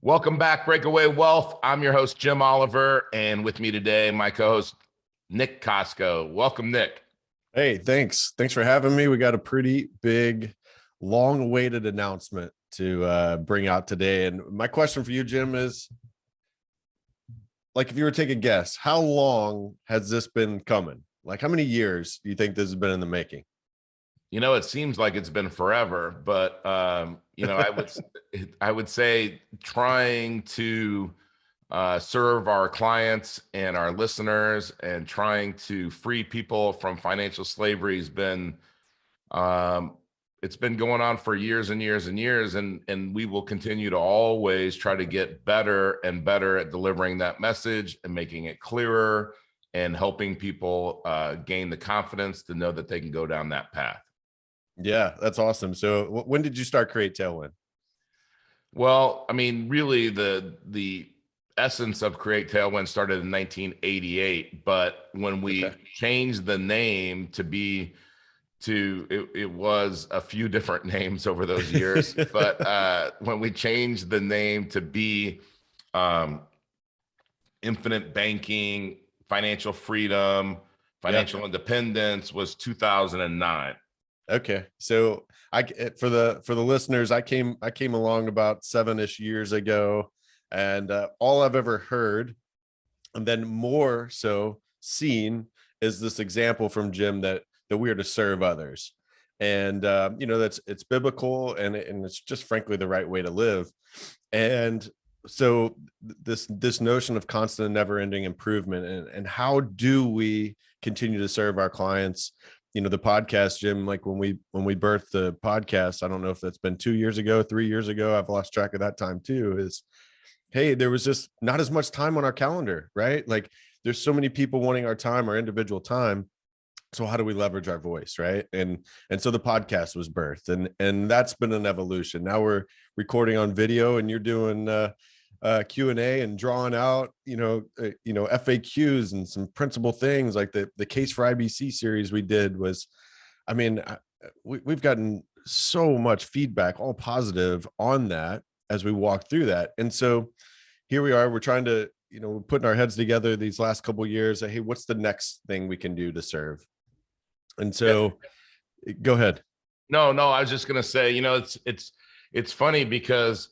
Welcome back, Breakaway Wealth. I'm your host, Jim Oliver, and with me today, my co-host, Nick Kosko. Welcome, Nick. Hey, thanks. Thanks for having me. We got a pretty big, long-awaited announcement to bring out today. And my question for you, Jim, is, like, if you were to take a guess, how long has this been coming? Like, how many years do you think this has been in the making? You know, it seems like it's been forever, but I would say trying to serve our clients and our listeners and trying to free people from financial slavery has been it's been going on for years and years and years, and we will continue to always try to get better and better at delivering that message and making it clearer and helping people gain the confidence to know that they can go down that path. Yeah, that's awesome. So when did you start CreateTailwind? Well, I mean, really the essence of CreateTailwind started in 1988, but when we changed the name it was a few different names over those years, but when we changed the name to be Infinite Banking, Financial Freedom, Financial Independence was 2009. Okay. So for the listeners, I came along about 7-ish years ago, and all I've ever heard, and then more so seen, is this example from Jim that we are to serve others. And it's biblical, and it's just frankly the right way to live. And so this notion of constant and never-ending improvement, and how do we continue to serve our clients? The podcast, Jim, like when we birthed the podcast, I don't know if that's been 2 years ago, 3 years ago, I've lost track of that time too, is, hey, there was just not as much time on our calendar, right? Like there's so many people wanting our time, our individual time. So how do we leverage our voice, right? And so the podcast was birthed, and that's been an evolution. Now we're recording on video, and you're doing Q&A and drawing out, FAQs and some principal things, like the Case for IBC series we did was, I mean, we've gotten so much feedback, all positive, on that as we walk through that. And so here we are, we're trying to, we're putting our heads together these last couple of years. Hey, what's the next thing we can do to serve? And so go ahead. No, I was just going to say, it's funny because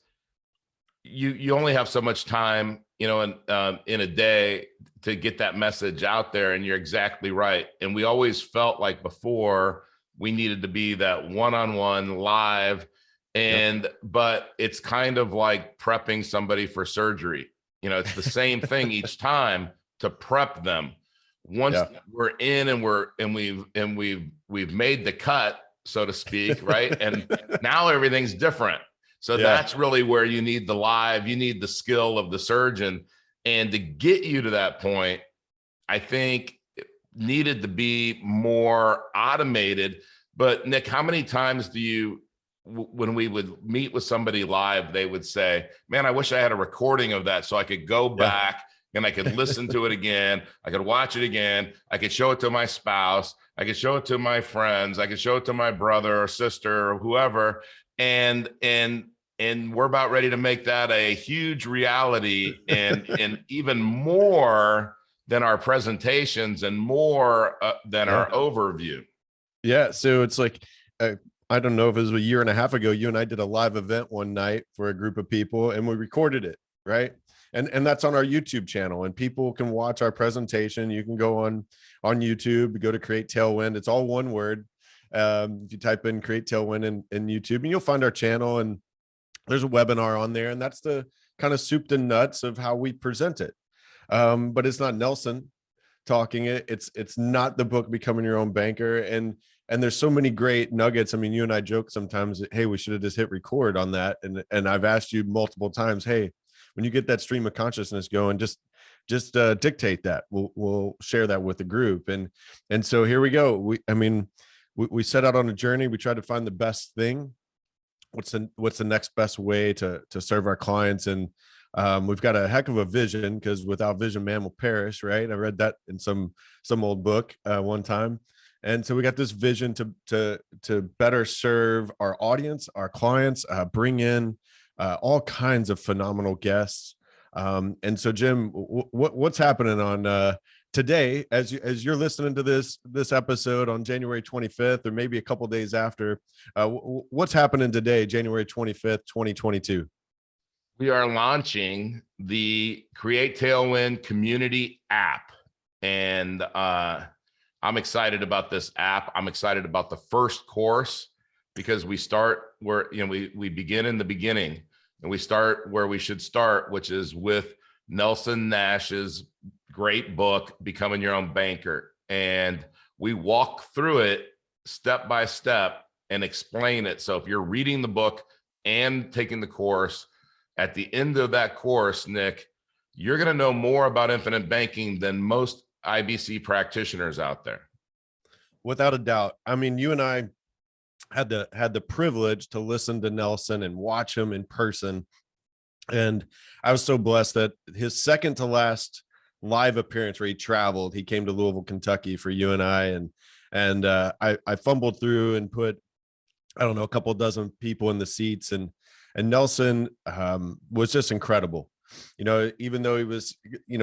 you only have so much time, in a day to get that message out there. And you're exactly right. And we always felt like before we needed to be that one-on-one live. But it's kind of like prepping somebody for surgery. It's the same thing each time to prep them. Once we're in and we've made the cut, so to speak, right? And now everything's different. So that's really where you need the live, you need the skill of the surgeon. And to get you to that point, I think it needed to be more automated. But Nick, how many times when we would meet with somebody live, they would say, man, I wish I had a recording of that so I could go back and I could listen to it again. I could watch it again. I could show it to my spouse. I could show it to my friends. I could show it to my brother or sister or whoever. And we're about ready to make that a huge reality, and even more than our presentations and more than our overview. Yeah. So it's like, I don't know if it was a year and a half ago, you and I did a live event one night for a group of people, and we recorded it, right? And that's on our YouTube channel, and people can watch our presentation. You can go on YouTube, go to CreateTailwind. It's all one word. If you type in CreateTailwind in YouTube, and you'll find our channel, and there's a webinar on there, and that's the kind of soup to nuts of how we present it. But it's not Nelson talking it. It's not the book Becoming Your Own Banker. And there's so many great nuggets. I mean, you and I joke sometimes, hey, we should have just hit record on that. And I've asked you multiple times, hey, when you get that stream of consciousness going, just dictate that. We'll share that with the group. And so here we go. We set out on a journey. We tried to find the best thing. What's the next best way to serve our clients? And we've got a heck of a vision, because without vision, man will perish, right? I read that in some old book one time. And so we got this vision to better serve our audience, our clients, bring in all kinds of phenomenal guests. And so, Jim, what's happening on today as you're listening to this episode on January 25th, or maybe a couple days after? What's happening today, January 25th, 2022? We are launching the CreateTailwind community app, and I'm excited about this app. I'm excited about the first course, because we start where, we begin in the beginning, and we start where we should start, which is with Nelson Nash's great book, Becoming Your Own Banker. And we walk through it step by step and explain it. So if you're reading the book and taking the course, at the end of that course, Nick, you're going to know more about infinite banking than most IBC practitioners out there. Without a doubt. I mean, you and I had the privilege to listen to Nelson and watch him in person. And I was so blessed that his second to last live appearance, where he traveled, he came to Louisville, Kentucky for you and I fumbled through and put, I don't know, a couple dozen people in the seats, and Nelson was just incredible. Even though he was,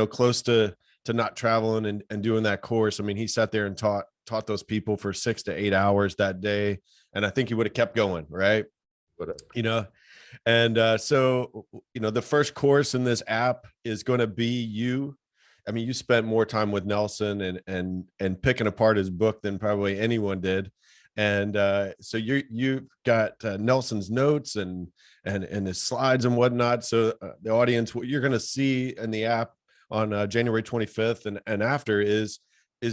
close to not traveling and doing that course, I mean, he sat there and taught those people for 6 to 8 hours that day. And I think he would have kept going, right? So, the first course in this app is going to be you. I mean, you spent more time with Nelson and picking apart his book than probably anyone did. And so you've got Nelson's notes and his slides and whatnot. So the audience, what you're going to see in the app on January 25th and after is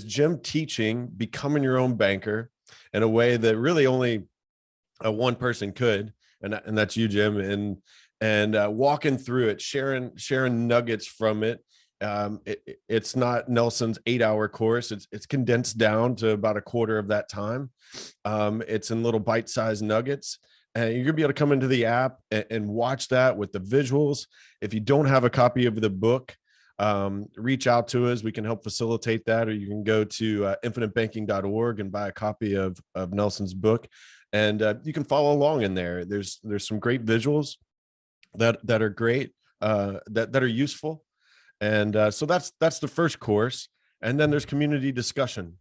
Jim teaching Becoming Your Own Banker in a way that really only one person could, and that's you, Jim, and walking through it, sharing nuggets from it. It's not Nelson's 8-hour course. It's condensed down to about a quarter of that time. It's in little bite-sized nuggets, and you're gonna be able to come into the app and watch that with the visuals. If you don't have a copy of the book, reach out to us. We can help facilitate that, or you can go to infinitebanking.org and buy a copy of Nelson's book, and you can follow along in there. There's some great visuals that are great, that are useful. And so that's the first course. And then there's community discussion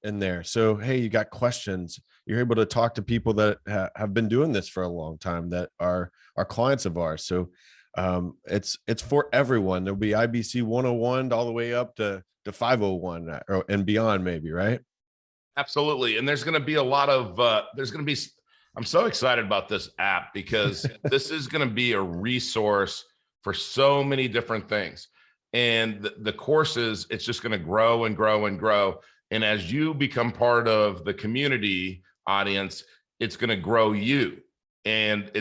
in there. So, hey, you got questions, you're able to talk to people that have been doing this for a long time, that are clients of ours. So it's for everyone. There'll be IBC 101 all the way up to 501 and beyond, maybe, right? Absolutely. And there's going to be a lot of, I'm so excited about this app, because this is going to be a resource for so many different things. And the courses, it's just going to grow and grow and grow. And as you become part of the community audience, it's going to grow you, and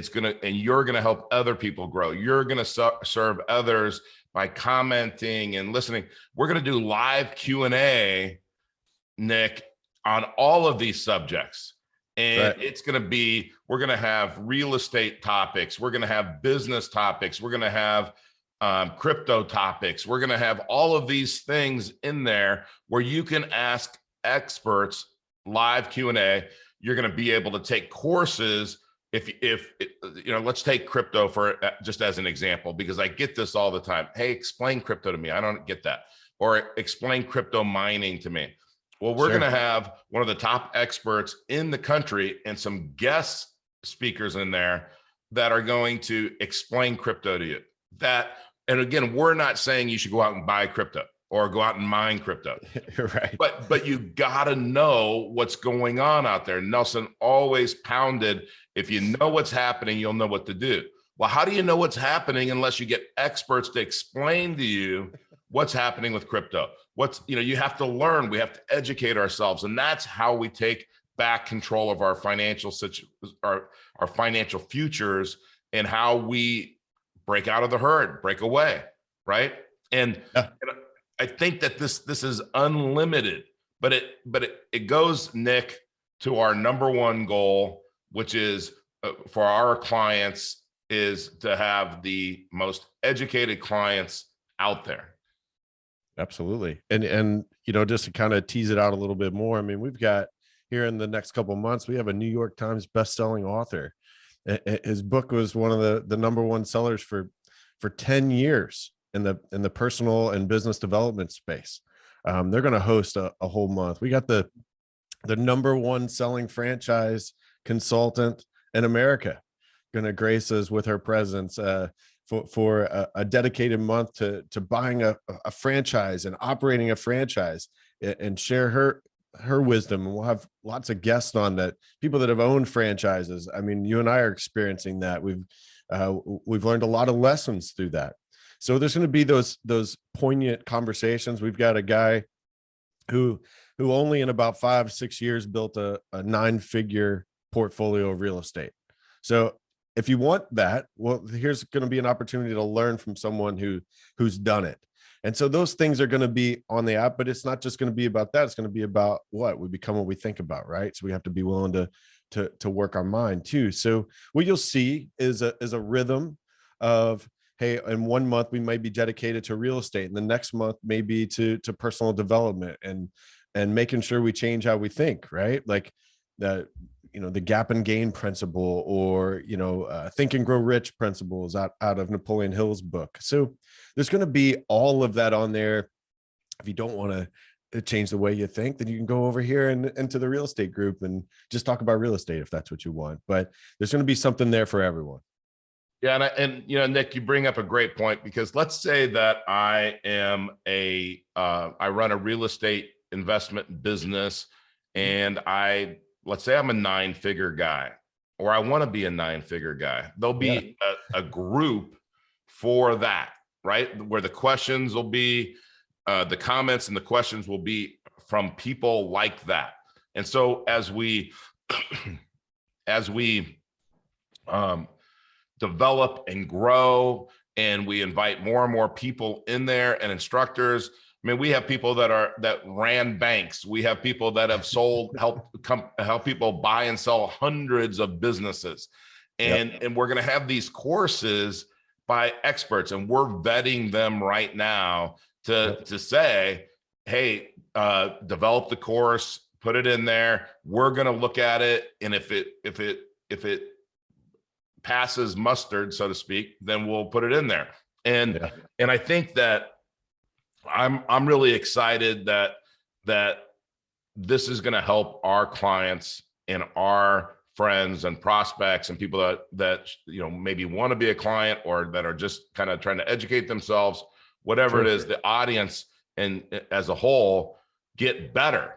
you're going to help other people grow. You're going to serve others by commenting and listening. We're going to do live Q&A, Nick, on all of these subjects. And right. It's going to be, we're going to have real estate topics. We're going to have business topics. We're going to have crypto topics. We're going to have all of these things in there where you can ask experts live Q&A. You're going to be able to take courses. If let's take crypto for just as an example, because I get this all the time. Hey, explain crypto to me. I don't get that. Or explain crypto mining to me. Well, we're going to have one of the top experts in the country and some guest speakers in there that are going to explain crypto to you. And again, we're not saying you should go out and buy crypto or go out and mine crypto. Right. But you got to know what's going on out there. Nelson always pounded, if you know what's happening, you'll know what to do. Well, how do you know what's happening unless you get experts to explain to you what's happening with crypto? You have to learn, we have to educate ourselves. And that's how we take back control of our financial financial futures, and how we break out of the herd, break away, right? And I think that this is unlimited, but it goes, Nick, to our number one goal, which is for our clients, is to have the most educated clients out there. Absolutely. And just to kind of tease it out a little bit more, I mean, we've got here in the next couple of months, we have a New York Times bestselling author His book was one of the number one sellers for 10 years in the personal and business development space. They're going to host a whole month. We got the number one selling franchise consultant in America going to grace us with her presence for a dedicated month to buying a franchise and operating a franchise, and share her wisdom. And we'll have lots of guests on that, people that have owned franchises. I mean, you and I are experiencing that. We've learned a lot of lessons through that. So there's going to be those poignant conversations. We've got a guy who only in about 5-6 years built a 9-figure portfolio of real estate. So if you want that, well, here's going to be an opportunity to learn from someone who's done it. And so those things are going to be on the app, but it's not just going to be about that. It's going to be about what we become, what we think about, right? So we have to be willing to work our mind too. So what you'll see is a rhythm of, hey, in 1 month we might be dedicated to real estate, and the next month maybe to personal development and making sure we change how we think, right? Like the gap and gain principle, or Think and Grow Rich principles out of Napoleon Hill's book. So there's going to be all of that on there. If you don't want to change the way you think, then you can go over here and into the real estate group and just talk about real estate if that's what you want. But there's going to be something there for everyone. Yeah, and Nick, you bring up a great point, because let's say that I am I run a real estate investment business, and let's say I'm a 9-figure guy, or I want to be a 9-figure guy. There'll be a group for that, right? Where the questions will be, the comments and the questions will be from people like that. And so as we develop and grow, and we invite more and more people in there, and instructors. I mean, we have people that ran banks. We have people that have help people buy and sell hundreds of businesses. And we're going to have these courses by experts, and we're vetting them right now to say, hey, develop the course, put it in there. We're going to look at it. And if it passes mustard, so to speak, then we'll put it in there. And I think that I'm really excited that this is going to help our clients and our friends and prospects and people that maybe want to be a client, or that are just kind of trying to educate themselves, whatever it is, the audience and as a whole get better.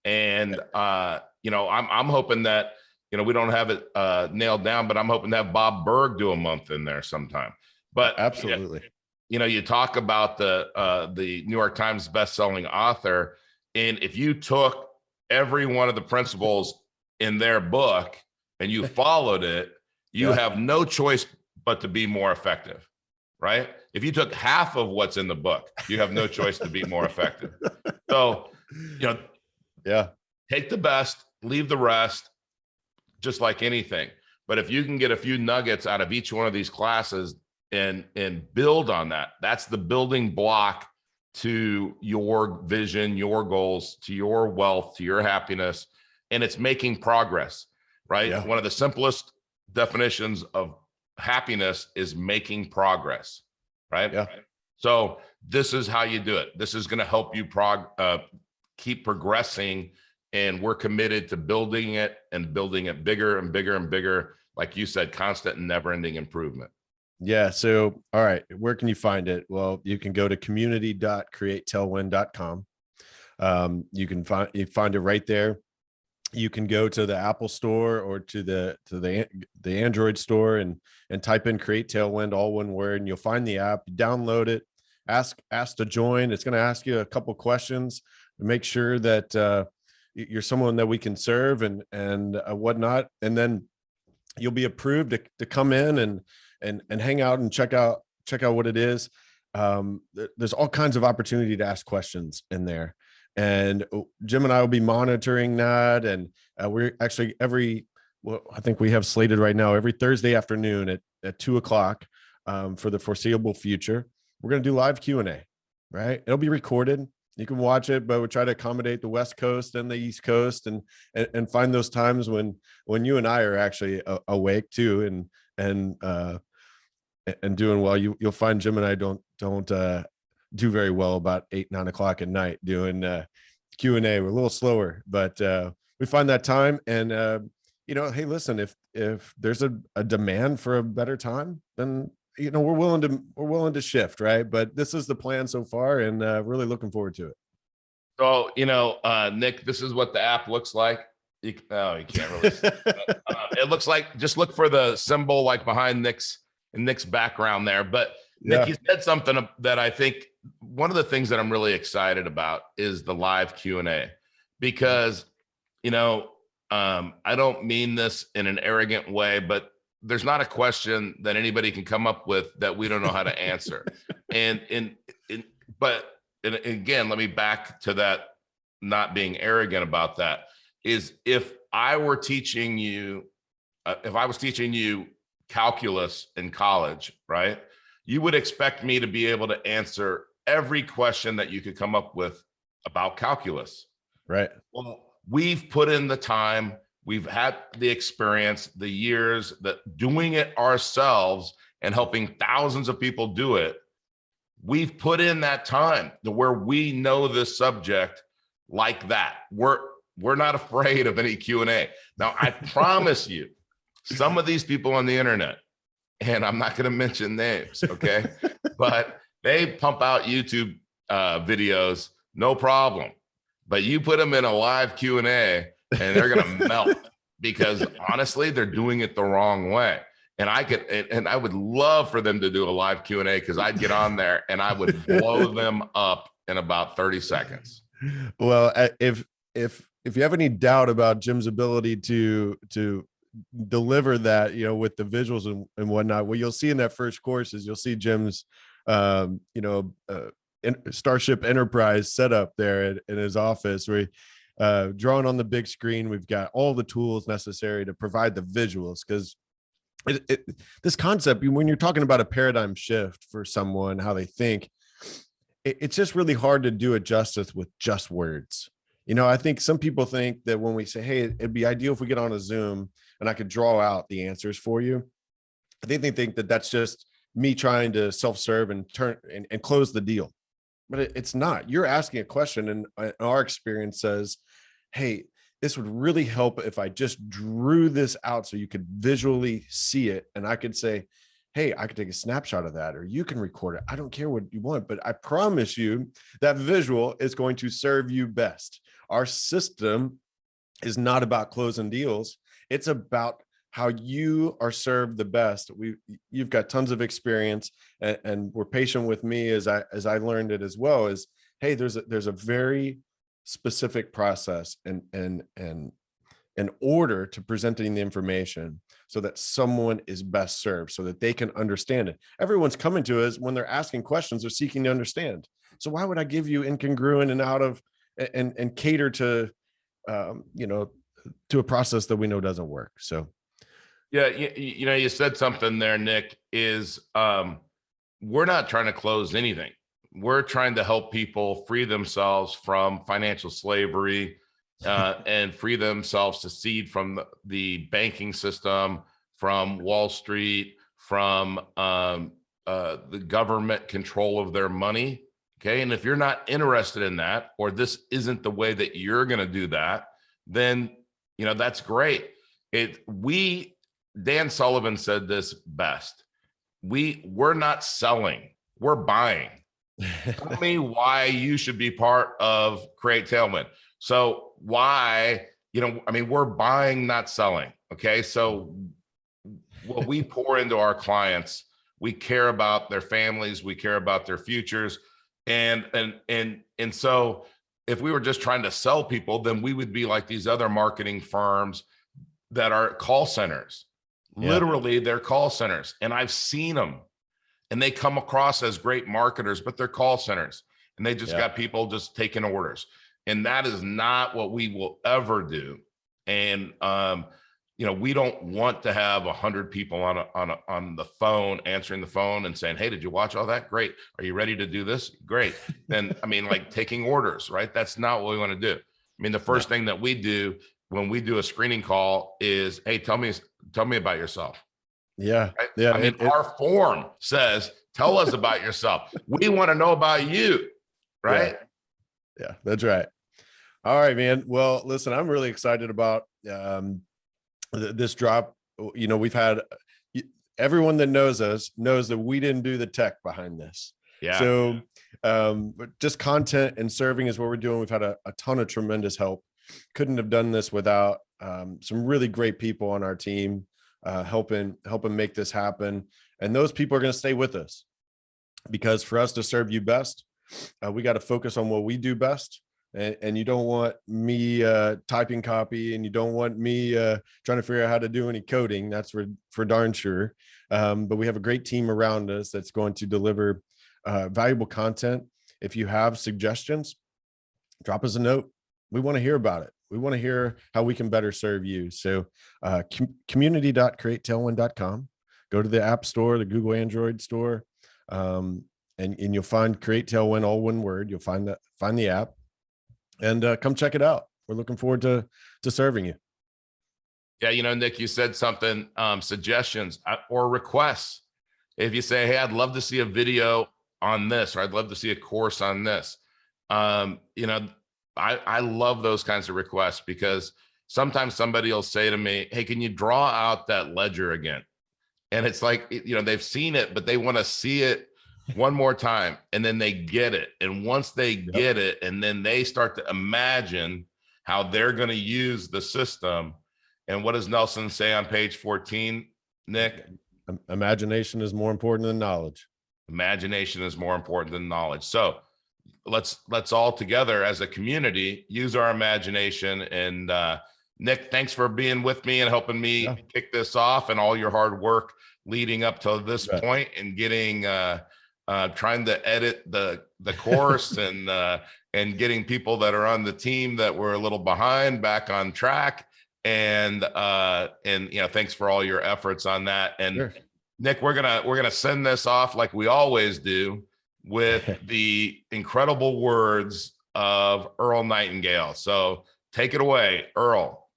And I'm hoping that we don't have it nailed down, but I'm hoping to have Bob Berg do a month in there sometime. But absolutely. You talk about the New York Times best-selling author, and if you took every one of the principles in their book and you followed it, you have no choice but to be more effective, right? If you took half of what's in the book, you have no choice to be more effective. So, take the best, leave the rest, just like anything. But if you can get a few nuggets out of each one of these classes and build on that, that's the building block to your vision, your goals, to your wealth, to your happiness. And it's making progress, right? One of the simplest definitions of happiness is making progress, right? So this is how you do it. This is going to help you keep progressing. And we're committed to building it and building it bigger and bigger and bigger. Like you said, constant and never-ending improvement. Yeah. So, all right, where can you find it? Well, you can go to community.createtailwind.com. You find it right there. You can go to the Apple store or to the Android store and type in Create Tailwind, all one word, and you'll find the app. You download it, ask to join. It's going to ask you a couple questions to make sure that you're someone that we can serve and whatnot. And then you'll be approved to come in and hang out and check out what it is. There's all kinds of opportunity to ask questions in there. And Jim and I will be monitoring that. And we're actually I think we have slated right now every Thursday afternoon at 2:00 for the foreseeable future. We're going to do live Q&A, right? It'll be recorded. You can watch it, but we try to accommodate the West Coast and the East Coast, and find those times when you and I are actually awake too, and doing well. You'll find Jim and I don't do very well about 8-9 o'clock at night doing Q&A. We're a little slower, but we find that time. And hey, listen, if there's a demand for a better time, then we're willing to shift, right? But this is the plan so far, and really looking forward to it. So, Nick, this is what the app looks like. You can't really see it, but, it looks like, just look for the symbol like behind Nick's background there. But Nick, you said something that I think one of the things that I'm really excited about is the live Q&A, because, I don't mean this in an arrogant way, but there's not a question that anybody can come up with that we don't know how to answer. But again, let me back to that, not being arrogant about that, is if I was teaching you calculus in college, right? You would expect me to be able to answer every question that you could come up with about calculus. Right. Well, we've put in the time, we've had the experience, the years, that doing it ourselves and helping thousands of people do it. We've put in that time to where we know this subject like that. We're not afraid of any Q&A. Now, I promise you, some of these people on the internet, and I'm not going to mention names, okay, but they pump out YouTube videos, no problem. But you put them in a live Q&A and they're going to melt, because honestly, they're doing it the wrong way. And I would love for them to do a live Q&A, because I'd get on there and I would blow them up in about 30 seconds. Well, if you have any doubt about Jim's ability to deliver that, with the visuals and whatnot, what you'll see in that first course is you'll see Jim's Starship Enterprise setup there in his office, where drawing on the big screen, we've got all the tools necessary to provide the visuals, because this concept, when you're talking about a paradigm shift for someone, how they think, it's just really hard to do it justice with just words. I think some people think that when we say, hey, it'd be ideal if we get on a Zoom and I could draw out the answers for you, I think they think that that's just me trying to self-serve and turn and close the deal. But it's not. You're asking a question, and our experience says, hey, this would really help if I just drew this out so you could visually see it. And I could say, hey, I could take a snapshot of that, or you can record it. I don't care what you want, but I promise you that visual is going to serve you best. Our system is not about closing deals. It's about how you are served the best. You've got tons of experience, and we're patient with me as I learned it as well. Is, hey, there's a very specific process and an order to presenting the information so that someone is best served, so that they can understand it. Everyone's coming to us when they're asking questions, they're seeking to understand. So why would I give you incongruent and out of and cater to to a process that we know doesn't work? So yeah, you said something there, Nick, is we're not trying to close anything. We're trying to help people free themselves from financial slavery and free themselves to seed from the banking system, from Wall Street, from the government control of their money. Okay. And if you're not interested in that, or this isn't the way that you're going to do that, then, that's great. Dan Sullivan said this best. We're not selling, we're buying. Tell me why you should be part of CreateTailwind. So why, we're buying, not selling. Okay. So what we pour into our clients, we care about their families, we care about their futures. And so if we were just trying to sell people, then we would be like these other marketing firms that are call centers. Yeah. Literally, they're call centers. And I've seen them. And they come across as great marketers, but they're call centers, and they just got people just taking orders. And that is not what we will ever do. And we don't want to have 100 people on the phone, answering the phone and saying, hey, did you watch all that? Great. Are you ready to do this? Great. And I mean, like taking orders, right? That's not what we want to do. I mean, the first thing that we do when we do a screening call is, hey, tell me about yourself. Yeah. Right? Yeah. I mean, our form says, tell us about yourself. We want to know about you. Right. Yeah, that's right. All right, man. Well, listen, I'm really excited about this drop. We've had everyone that knows us knows that we didn't do the tech behind this. Yeah. So but just content and serving is what we're doing. We've had a ton of tremendous help. Couldn't have done this without some really great people on our team helping make this happen. And those people are going to stay with us, because for us to serve you best, we got to focus on what we do best. And you don't want me typing copy, and you don't want me trying to figure out how to do any coding. That's for darn sure. But we have a great team around us that's going to deliver valuable content. If you have suggestions, drop us a note. We want to hear about it. We want to hear how we can better serve you. So community.createtailwind.com. Go to the App Store, the Google Android store, and you'll find Create Tailwind, all one word. You'll find the app. And come check it out. We're looking forward to serving you. Yeah, Nick, you said something, suggestions or requests. If you say, hey, I'd love to see a video on this, or I'd love to see a course on this. I love those kinds of requests, because sometimes somebody will say to me, hey, can you draw out that ledger again? And it's like, they've seen it, but they want to see it one more time, and then they get it. And once they get it, and then they start to imagine how they're going to use the system. And what does Nelson say on page 14, Nick? Imagination is more important than knowledge. Imagination is more important than knowledge. So let's all together as a community use our imagination. And Nick, thanks for being with me and helping me kick this off, and all your hard work leading up to this point, and getting trying to edit the course and getting people that are on the team that were a little behind back on track. And thanks for all your efforts on that. And sure. Nick, we're gonna send this off like we always do, with the incredible words of Earl Nightingale. So take it away, Earl.